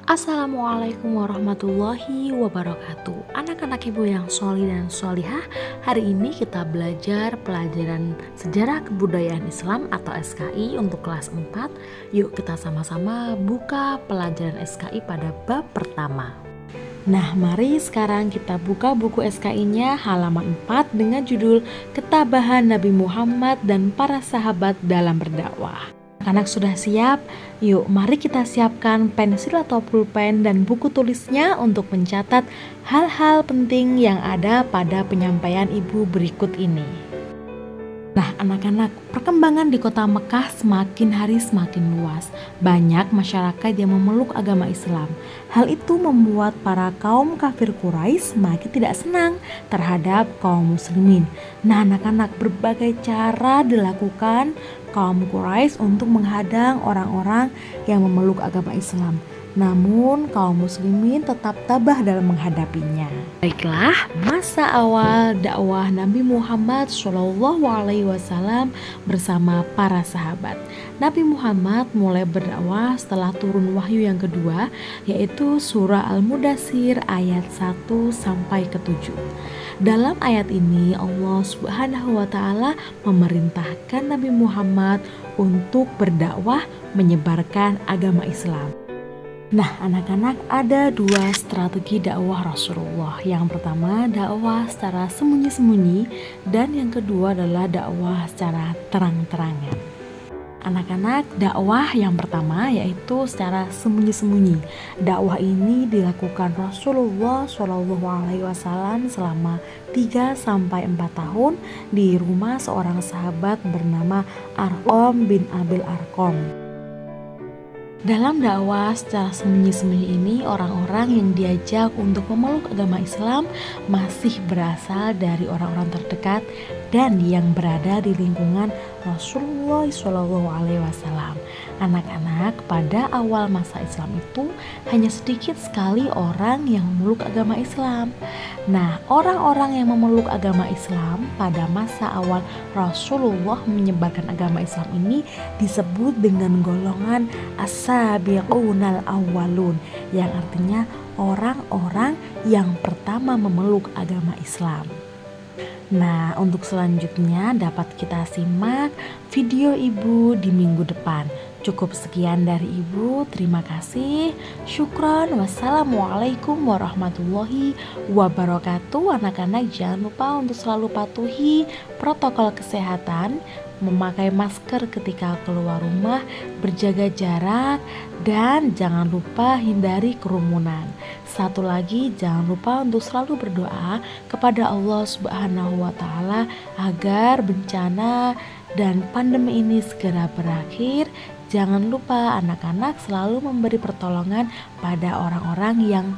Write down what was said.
Assalamualaikum warahmatullahi wabarakatuh. Anak-anak ibu yang sholih dan sholihah, hari ini kita belajar pelajaran Sejarah Kebudayaan Islam atau SKI untuk kelas 4. Yuk kita sama-sama buka pelajaran SKI pada bab pertama. Nah, mari sekarang kita buka buku SKI-nya halaman 4 dengan judul Ketabahan Nabi Muhammad dan Para Sahabat dalam Berdakwah. Anak sudah siap? Yuk mari kita siapkan pensil atau pulpen dan buku tulisnya untuk mencatat hal-hal penting yang ada pada penyampaian ibu berikut ini. Nah anak-anak, perkembangan di kota Mekah semakin hari semakin luas. Banyak masyarakat yang memeluk agama Islam. Hal itu membuat para kaum kafir Quraisy semakin tidak senang terhadap kaum muslimin. Nah anak-anak, berbagai cara dilakukan kaum Quraisy untuk menghadang orang-orang yang memeluk agama Islam. Namun kaum muslimin tetap tabah dalam menghadapinya. Baiklah, masa awal dakwah Nabi Muhammad SAW bersama para sahabat. Nabi Muhammad mulai berdakwah setelah turun wahyu yang kedua, yaitu surah Al-Mudatsir ayat 1 sampai ke 7. Dalam ayat ini Allah Subhanahu wa taala memerintahkan Nabi Muhammad untuk berdakwah menyebarkan agama Islam. Nah anak-anak, ada dua strategi dakwah Rasulullah. Yang pertama dakwah secara sembunyi-sembunyi, dan yang kedua adalah dakwah secara terang-terangan. Anak-anak, dakwah yang pertama yaitu secara sembunyi-sembunyi. Dakwah ini dilakukan Rasulullah SAW selama 3-4 tahun di rumah seorang sahabat bernama Arqam bin Abil Arqam. Dalam dakwah secara sembunyi-sembunyi ini, orang-orang yang diajak untuk memeluk agama Islam masih berasal dari orang-orang terdekat dan yang berada di lingkungan Rasulullah SAW. Anak-anak, pada awal masa Islam itu hanya sedikit sekali orang yang memeluk agama Islam. Nah, orang-orang yang memeluk agama Islam pada masa awal Rasulullah menyebarkan agama Islam ini disebut dengan golongan as-sabiqunal awwalun, yang artinya orang-orang yang pertama memeluk agama Islam. Nah, untuk selanjutnya dapat kita simak video ibu di minggu depan. Cukup sekian dari ibu, terima kasih. Syukron, wassalamualaikum warahmatullahi wabarakatuh. Anak-anak jangan lupa untuk selalu patuhi protokol kesehatan, memakai masker ketika keluar rumah, berjaga jarak, dan jangan lupa hindari kerumunan. Satu lagi, jangan lupa untuk selalu berdoa kepada Allah Subhanahu wa taala agar bencana dan pandemi ini segera berakhir. Jangan lupa anak-anak selalu memberi pertolongan pada orang-orang yang